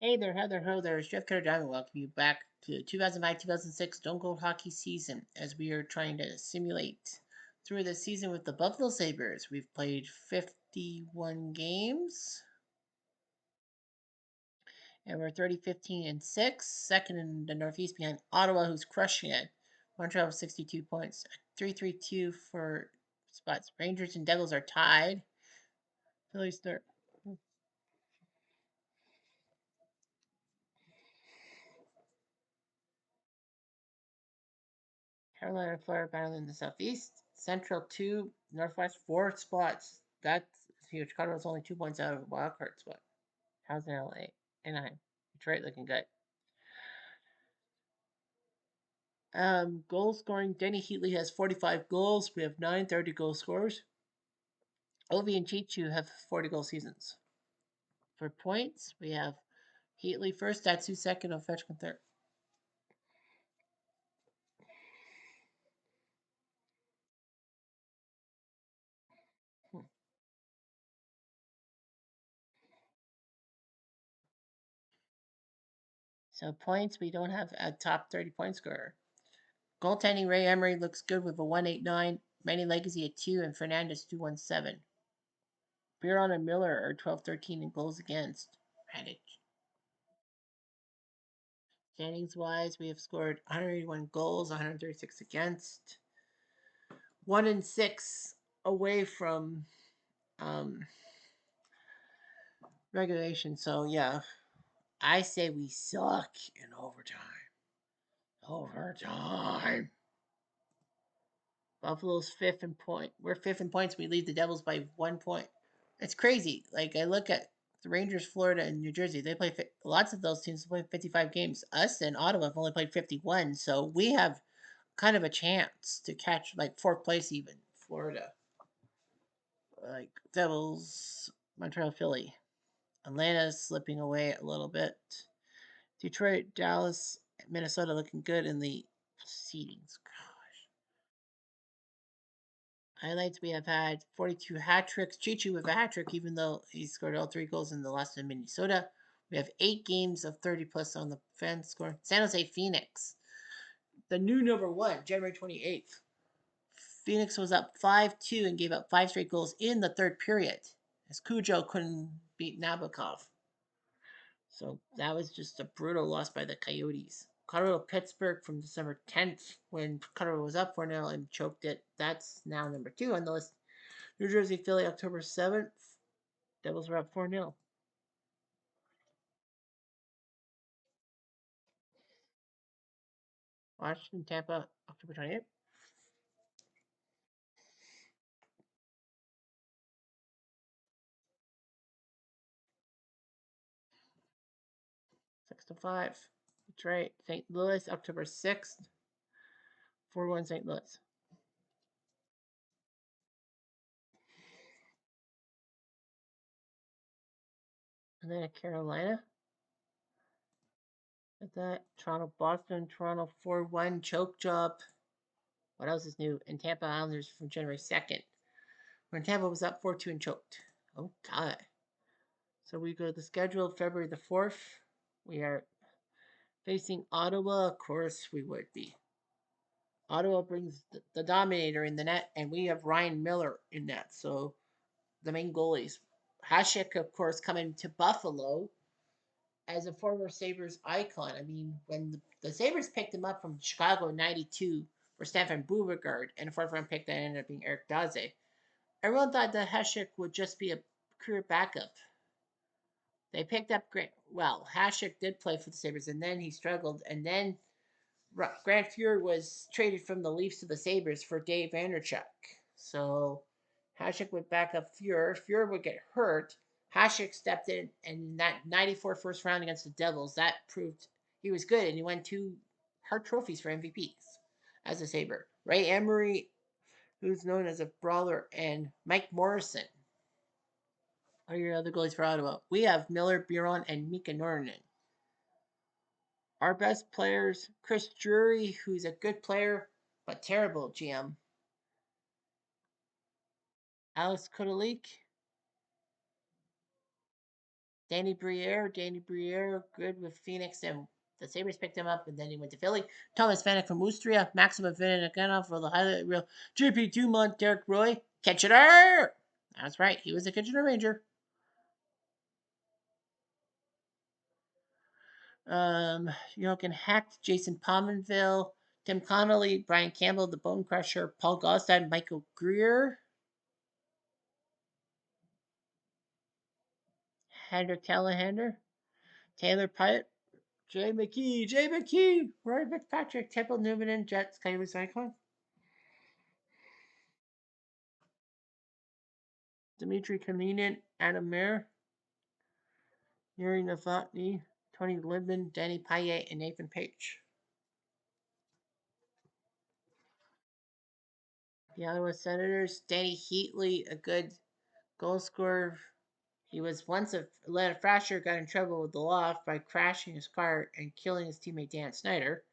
Hey there, Heather, ho there. It's Jeff Cutter Diamond. Welcome you back to 2005-2006 Stone Cold Hockey season as we are trying to simulate through the season with the Buffalo Sabres. We've played 51 games and we're 30, 15, and 6. Second in the Northeast behind Ottawa, who's crushing it. Montreal with 62 points. 3-3-2 for spots. Rangers and Devils are tied. Phillies third. Carolina, Florida battling in the Southeast. Central 2, Northwest 4 spots. That's huge. Colorado's only 2 points out of a wild card spot. How's in LA? Anaheim. Detroit looking good. Goal scoring. Denny Heatley has 45 goals. We have 9 30 goal scorers. Ovi and Chichu have 40 goal seasons. For points, we have Heatley first, Datsu second, Ovechkin third. So points, we don't have a top 30 point scorer. Goaltending, Ray Emery looks good with a 189, Manny Legacy at 2, and Fernandez 217. Biron and Miller are 12-13 in goals against. Advantage. Standings wise, we have scored 181 goals, 136 against, 1-6 away from um, regulation. So yeah, I say we suck in overtime. Overtime. Buffalo's fifth in point. We're fifth in points. We lead the Devils by 1 point. It's crazy. Like I look at the Rangers, Florida, and New Jersey. They play lots of those teams play 55 games. Us and Ottawa have only played 51, so we have kind of a chance to catch like fourth place even. Florida, like Devils, Montreal, Philly, Atlanta's slipping away a little bit. Detroit, Dallas, Minnesota looking good in the seedings. Highlights, we have had 42 hat tricks. Chichu with a hat trick, even though he scored all 3 goals in the last in Minnesota. We have 8 games of 30 plus on the fence score. San Jose Phoenix, the new number 1, January 28th. Phoenix was up 5-2 and gave up 5 straight goals in the third period as Cujo couldn't beat Nabokov. So that was just a brutal loss by the Coyotes. Colorado Pittsburgh from December 10th when Colorado was up 4-0 and choked it. That's now number 2 on the list. New Jersey Philly October 7th. Devils were up 4-0. Washington Tampa October 28th. 6-5. Detroit St. Louis October 6th. 4-1 St. Louis. And then at Carolina. At that, Toronto Boston, Toronto 4-1 choke job. What else is new? And Tampa Islanders from January 2nd. When Tampa was up 4-2 and choked. Okay. So we go to the schedule February the 4th. We are facing Ottawa. Of course, we would be. Ottawa brings the Dominator in the net, and we have Ryan Miller in net. So the main goalies. Hasek, of course, coming to Buffalo as a former Sabres icon. I mean, when the Sabres picked him up from Chicago in '92 for Stefan Beauregard and a fourth round pick that ended up being Eric Daze, everyone thought that Hasek would just be a career backup. They picked up Grant. Well, Hasek did play for the Sabres, and then he struggled, and then Grant Fuhr was traded from the Leafs to the Sabres for Dave Vanderchuk. So Hasek would back up Fuhr. Fuhr would get hurt. Hasek stepped in, and in that '94 first round against the Devils, that proved he was good, and he won 2 Hart trophies for MVPs as a Sabre. Ray Emery, who's known as a brawler, and Mike Morrison are your other goalies for Ottawa. We have Miller, Biron, and Mika Norinen. Our best players, Chris Drury, who's a good player, but terrible GM. Alex Kodalik, Danny Briere, good with Phoenix, and the Sabres picked him up, and then he went to Philly. Thomas Vanek from Ustria, Maxima Vinniganov for the highlight reel. JP Dumont, Derek Roy, Kitchener! That's right, he was a Kitchener Ranger. Jochen Hecht, Jason Pominville, Tim Connolly, Brian Campbell, the Bone Crusher, Paul Gostad, Michael Greer, Heather Callahander, Taylor Pyatt, Jay McKee, Roy Fitzpatrick, Temple Newman, and Jets, Kyrie Cyclone, Dmitry Kalinin, Adam Mayer, Yuri Novotny, Tony Lindman, Danny Payet, and Nathan Page. The Ottawa Senators, Danny Heatley, a good goal scorer. He was once Atlanta Thrasher, got in trouble with the law by crashing his car and killing his teammate Dan Snyder.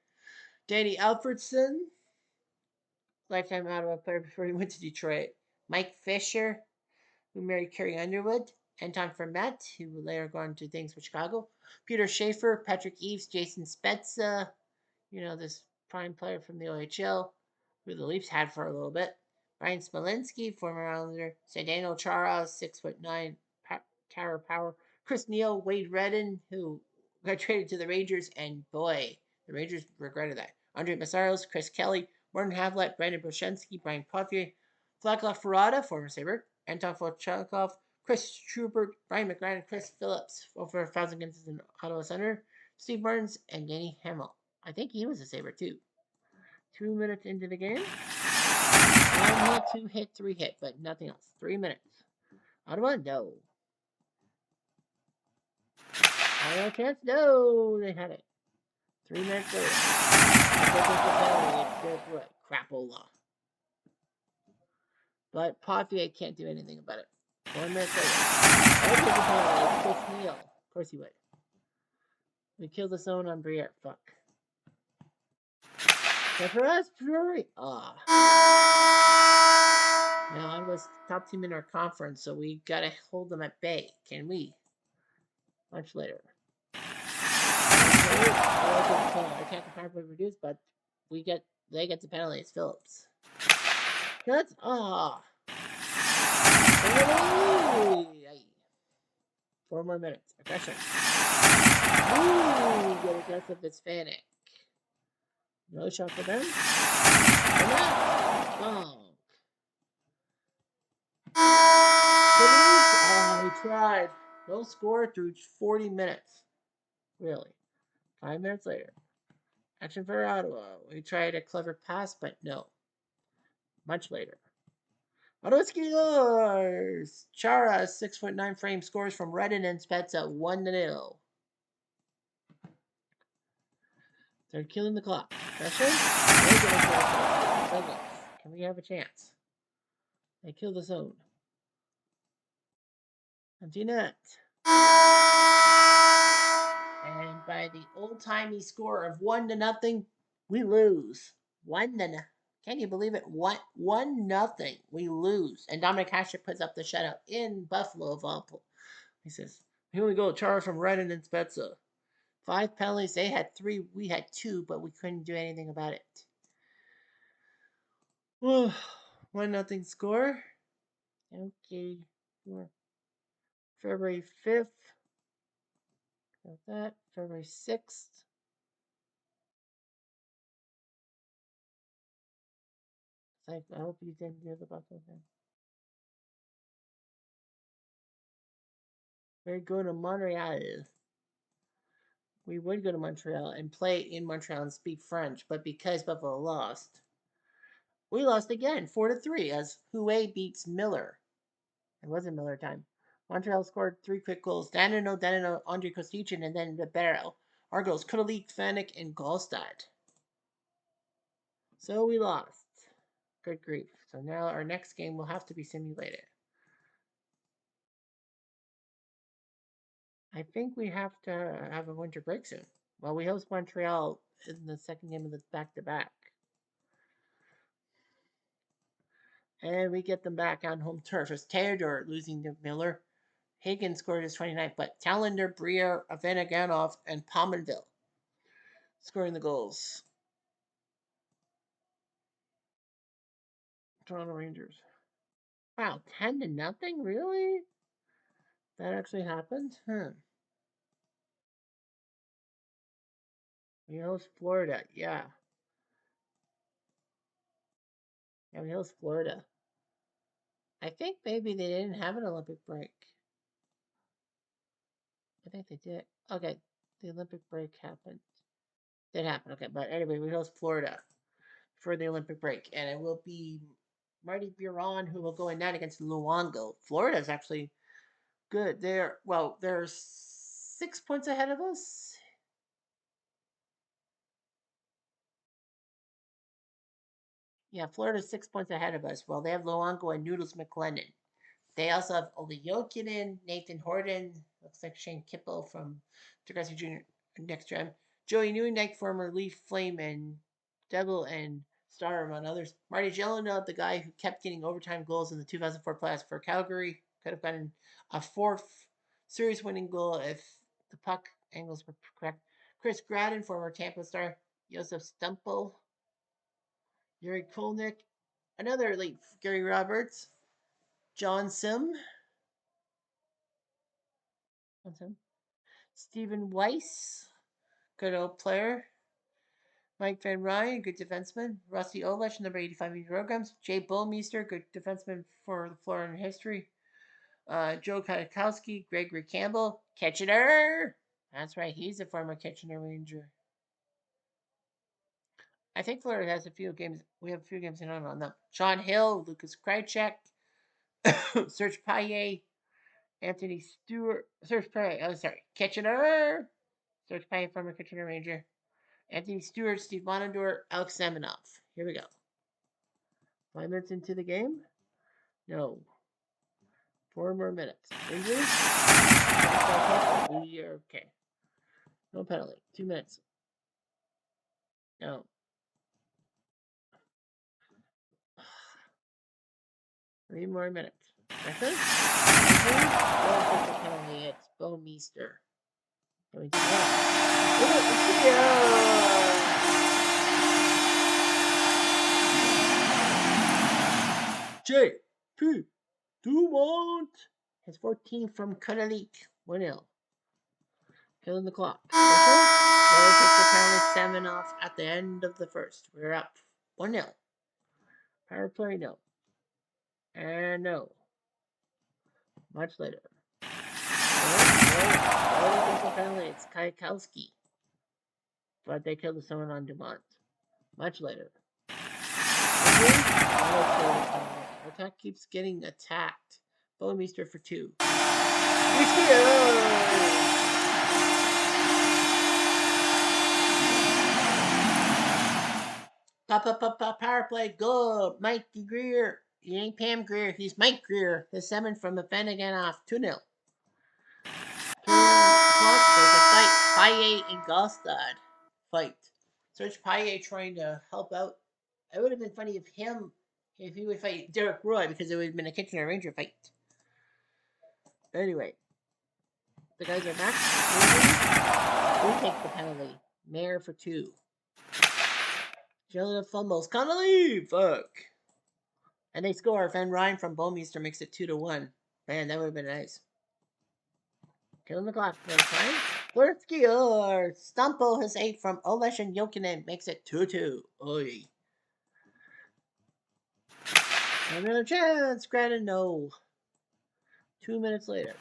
Danny Alfredson, lifetime Ottawa player before he went to Detroit. Mike Fisher, who married Carrie Underwood. Anton Vermette, who would later go on to things with Chicago. Peter Schaefer, Patrick Eves, Jason Spezza, this prime player from the OHL, who the Leafs had for a little bit. Brian Smolinski, former Islander. Zdeno Chara, 6'9", tower power. Chris Neal, Wade Redden, who got traded to the Rangers, and boy, the Rangers regretted that. Andre Massaros, Chris Kelly, Martin Havlat, Brandon Broshenski, Brian Potier, Vladislav Farada, former Sabre, Anton Volchakov, Chris Schubert, Brian McGrath, and Chris Phillips, over 1,000 games in Ottawa Center, Steve Martins, and Danny Hamill. I think he was a Sabre too. 2 minutes into the game. 1 hit, 2 hit, 3 hit, but nothing else. 3 minutes. Ottawa, no. Ottawa chance, no. They had it. 3 minutes later. Crapola. But Potier can't do anything about it. 1 minute later. Chris Neal. Of course he would. We killed the zone on Briere. Fuck. And for us, Fury. Now, I was top team in our conference, so we gotta hold them at bay. Can we? Much later. I can't compare reduce, but they get the penalty. It's Phillips. That's 4 more minutes. Aggression. Ooh, get aggressive. It's Vanek. No shot for them. Oh. We tried. No score through 40 minutes. Really. 5 minutes later. Action for Ottawa. We tried a clever pass, but no. Much later. Ottawa Steelers! Chara, 6'9" frame, scores from Redden and Spezza, 1-0. They're killing the clock. Pressure? Can we have a chance? They kill the zone. Empty net. And by the old-timey score of 1-0, we lose. 1-0. Can you believe it? 1-0. We lose. And Dominic Hasek puts up the shutout in Buffalo of all. He says, here we go. Chara from Redden and Spezza. 5 penalties. They had 3. We had 2, but we couldn't do anything about it. 1-0 score. Okay. February 5th. Got that. February 6th. I hope you didn't hear the Buffalo thing. We're going to Montreal. We would go to Montreal and play in Montreal and speak French, but because Buffalo lost, we lost again, 4-3, as Huey beats Miller. It wasn't Miller time. Montreal scored 3 quick goals. Danino, Andre Kostichin, and then Ribeiro. Our goals, Kudalik, Vanek, and Gallstad. So we lost. Good grief. So now our next game will have to be simulated. I think we have to have a winter break soon. Well, we host Montreal in the second game of the back-to-back. And we get them back on home turf. As Theodore losing to Miller, Hagen scored his 29th, but Tallender, Bria, Avanaganov, and Pominville scoring the goals. Toronto Rangers. Wow, 10-0? Really? That actually happened? We host Florida. Yeah. Yeah, we host Florida. I think maybe they didn't have an Olympic break. I think they did. Okay, the Olympic break happened. Did happen. Okay, but anyway, we host Florida for the Olympic break, and it will be Marty Biron who will go in net against Luongo. Florida is actually good. They're 6 points ahead of us. Yeah, Florida's 6 points ahead of us. Well, they have Luongo and Noodles McLennan. They also have Oli Jokinen, Nathan Horton, looks like Shane Kippel from Degrassi Jr. next gen. Joey Newnick, former Leaf Flame and Devil and Star, among others. Marty Gelinas, the guy who kept getting overtime goals in the 2004 playoffs for Calgary, could have gotten a fourth series winning goal if the puck angles were correct. Chris Gradden, former Tampa Star. Josef Stumpel, Yuri Kolnick, another elite Gary Roberts, John Sim, Stephen Weiss, good old player. Mike Van Ryan, good defenseman. Rusty Olesh, number 85 kilograms. Jay Bullmeister, good defenseman for the Florida history. Joe Katakowski, Gregory Campbell, Kitchener. That's right, he's a former Kitchener Ranger. I think Florida has a few games. We have a few games in on them. Sean Hill, Lucas Krychek, Serge Paillet, Anthony Stewart. Serge Paillet, oh, sorry. Kitchener. Serge Paillet, former Kitchener Ranger. Anthony Stewart, Steve Monador, Alex Semenov. Here we go. 5 minutes into the game? No. 4 more minutes. Injuries? We are okay. No penalty. 2 minutes. No. 3 more minutes. That's it? No penalty. It's Bomeester. Can we do J.P. Dumont. His 14 from Cuddalik. 1-0. Killing the clock. They took the penalty 7 off at the end of the first. We're up 1-0. Power play, no. And no. Much later. Penalty. It's Kaikowski. But they killed someone on Dumont. Much later. Attack keeps getting attacked. Bomeester for 2. Power play, good. Mikey Greer. He ain't Pam Greer, he's Mike Greer. The 7 from the Finnegan off. 2-0. There's a fight. Paillet and Gostad fight. Serge Paillet trying to help out. It would have been funny if he would fight Derek Roy because it would have been a Kitchener Ranger fight. Anyway, the guys are back. Who takes the penalty? Mayor for 2. Jelena fumbles. Connolly! Fuck. And they score. Van Ryn from Bomeester makes it 2-1. Man, that would have been nice. Killing the clock for a time. Flurtsky or Stumpo has 8 from Olesh and Jokinen makes it 2-2. Oi. Another chance. Granted, no. 2 minutes later.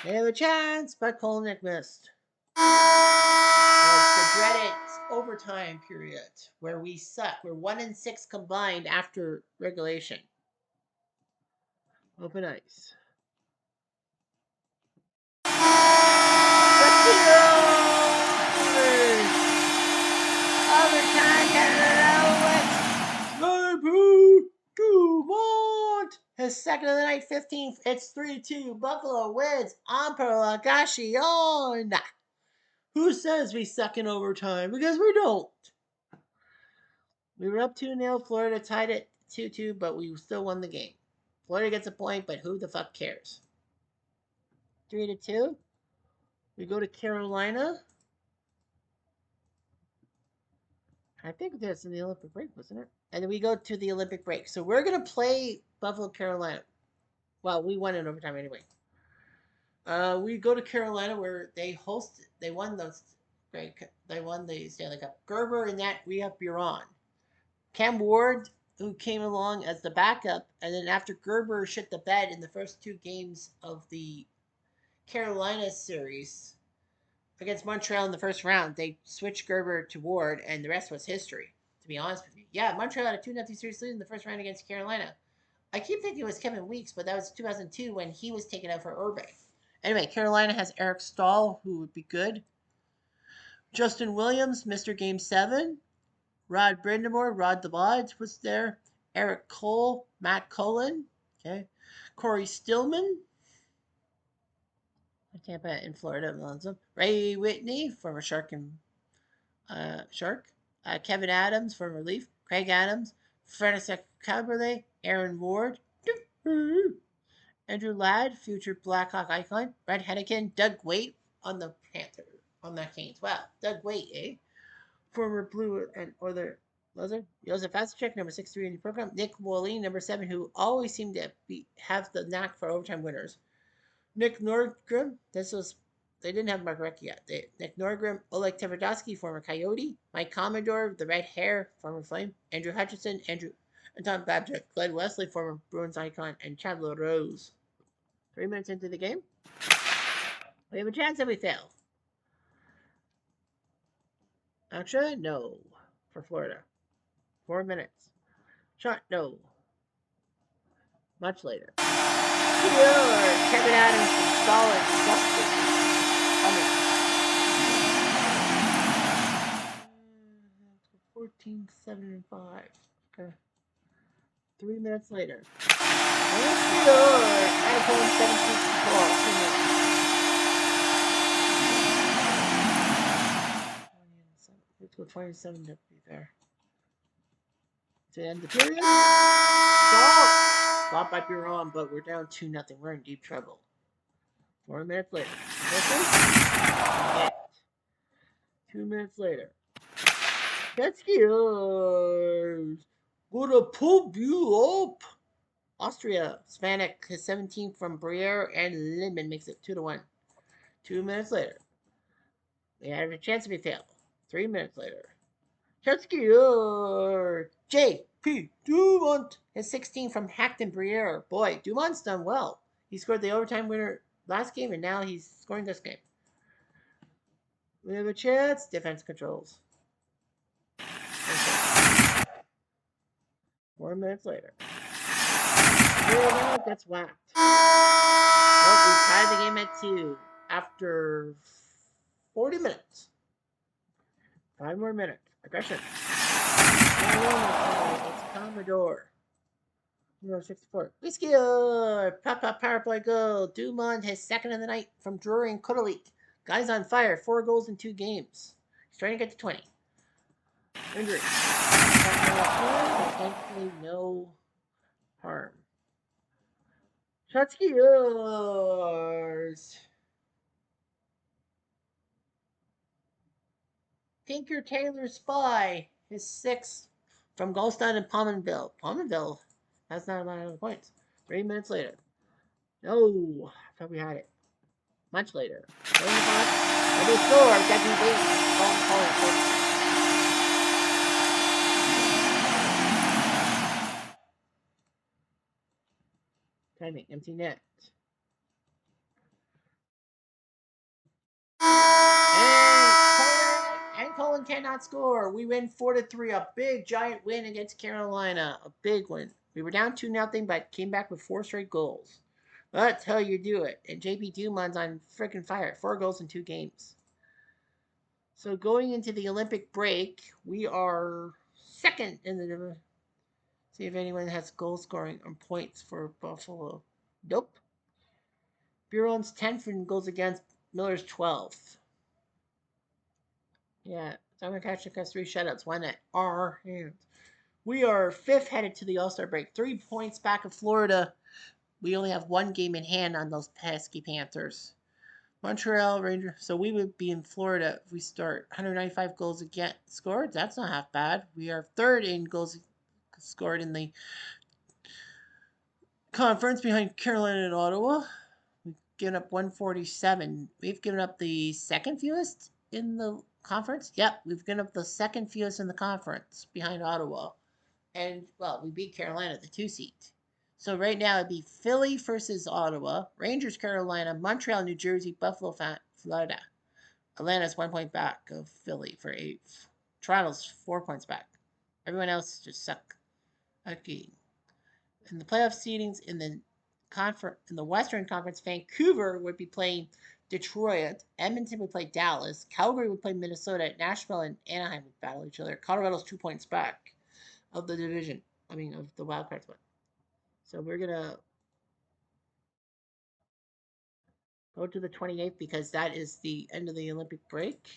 They have a chance, but Kolnick missed. It's the dreaded overtime period where we suck. We're 1-6 combined after regulation. Open ice. Dumont! His second of the night, 15th. It's 3-2. Buffalo wins on prolongation. Who says we suck in overtime? Because we don't. We were up 2-0. Florida tied it 2-2, but we still won the game. Florida gets a point, but who the fuck cares? 3-2. We go to Carolina. I think that's in the Olympic break, wasn't it? And then we go to the Olympic break. So we're gonna play Buffalo, Carolina. Well, we won in overtime anyway. We go to Carolina where they host. They won the break. They won the Stanley Cup. Gerber and that we have Buron. Cam Ward, who came along as the backup, and then after Gerber shit the bed in the first two games of the Carolina series against Montreal in the first round, they switched Gerber to Ward, and the rest was history. To be honest with you, yeah, Montreal had a 2-0 series lead in the first round against Carolina. I keep thinking it was Kevin Weeks, but that was 2002 when he was taken out for Urbe. Anyway, Carolina has Eric Stahl, who would be good. Justin Williams, Mr. Game 7. Rod Brindamore, Rod the Bods was there. Eric Cole, Matt Cullen, okay. Corey Stillman, Tampa in Florida, Alonzo. Ray Whitney, former Shark and Shark. Kevin Adams, former Leaf. Craig Adams, Francis Caberlet, Aaron Ward, Andrew Ladd, future Blackhawk icon. Brett Hennigan, Doug Waite on the Panther, on the Canes. Wow, Doug Waite, eh? Former Blue and Oiler Lizard. Joseph Vasicek, number 63 in the program. Nick Woolley, number 7, who always seemed to have the knack for overtime winners. Nick Nordgren, they didn't have Mark Recchi yet. Nick Nordgren, Oleg Tverdovsky, former Coyote. Mike Commodore, the red hair, former Flame. Andrew Hutchinson, and Tom Babchick. Glenn Wesley, former Bruins icon. And Chad Rose. 3 minutes into the game. We have a chance that we fail. Actually, no. For Florida. 4 minutes. Shot, no. Much later. Kevin Adams from solid justice. 14, 7, and 5. Okay. 3 minutes later. Anatole 17 Let's go 27 to be fair. To end the period. Thought might be wrong, but we're down 2-0. We're in deep trouble. 4 minutes later. 2 minutes later. Ketskiers gonna pump you up. Austria. Spanik has 17 from Briere, and Lindman makes it 2-1. 2 minutes later. We had a chance to be failed. 3 minutes later. Ketskier J.P. Dumont has 16 from Hackton Briere. Boy, Dumont's done well. He scored the overtime winner last game, and now he's scoring this game. We have a chance. Defense controls. 4 minutes later. Gets whacked. Well, we tied the game at 2 after 40 minutes. 5 more minutes. Aggression. It's Commodore. Number 64. Whiskey! Pop power play goal. Dumont has second of the night from Drury and Kudalik. Guys on fire. 4 goals in 2 games. He's trying to get to 20. Injury. Thankfully, no harm. Shotskiers. Tinker Taylor Spy is 6th from Goldstein and Pominville. Pominville has not a lot of points. 3 minutes later. No, I thought we had it. Much later. They score. Jackie Bates. Timing. Empty net. And Colin cannot score. We win 4-3. A big, giant win against Carolina. A big win. We were down 2-0, but came back with 4 straight goals. That's how you do it. And JP Dumont's on freaking fire. 4 goals in 2 games. So going into the Olympic break, we are second in the. See if anyone has goal scoring or points for Buffalo. Nope. Buron's 10th in goals against. Miller's 12th. Yeah, Simon Patrick has 3 shutouts, 1 at our hands. We are 5th headed to the All-Star break. 3 points back of Florida. We only have 1 game in hand on those pesky Panthers. Montreal Rangers. So we would be in Florida if we start 195 goals against scored. That's not half bad. We are third in goals scored in the conference behind Carolina and Ottawa. We've given up 147. We've given up the second fewest in the conference. Yep, we've given up the second fewest in the conference behind Ottawa. And, well, we beat Carolina, the two seat. So right now it'd be Philly versus Ottawa, Rangers, Carolina, Montreal, New Jersey, Buffalo, Florida. Atlanta's 1 point back of Philly for eighth. Toronto's 4 points back. Everyone else just suck. Okay. In the playoff seedings in the Western Conference, Vancouver would be playing Detroit. Edmonton would play Dallas. Calgary would play Minnesota. Nashville and Anaheim would battle each other. Colorado's 2 points back of the division. I mean, of the wild card spot. So we're gonna go to the 28th because that is the end of the Olympic break.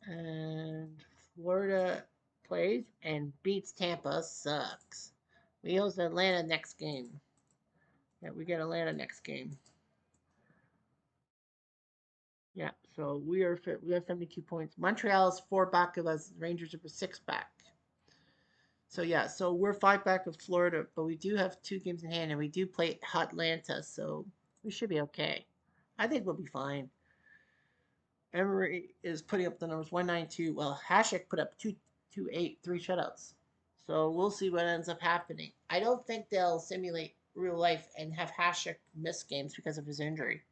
And Florida plays and beats Tampa. Sucks. We host Atlanta next game. Yeah, we get Atlanta next game. Yeah, so we have 72 points. Montreal is 4 back of us. Rangers are 6 back. So yeah, so we're 5 back of Florida, but we do have 2 games in hand, and we do play Atlanta, so we should be okay. I think we'll be fine. Emery is putting up the numbers 192. Well, Hashek put up 228, 3 shutouts. So we'll see what ends up happening. I don't think they'll simulate real life and have Hashek miss games because of his injury.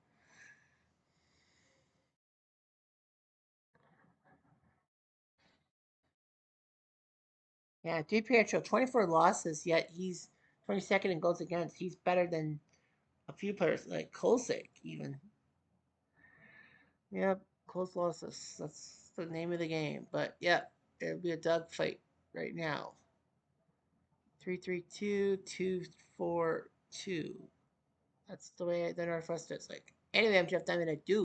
Yeah, DiPietro, 24 losses, yet he's 22nd in goals against. He's better than a few players, like Kolsik, even. Yep, close losses. That's the name of the game. But yep, it'll be a dogfight right now. 3-3-2, 2-4-2. That's the way the Northwest is like. Anyway, I'm Jeff Diamond. I do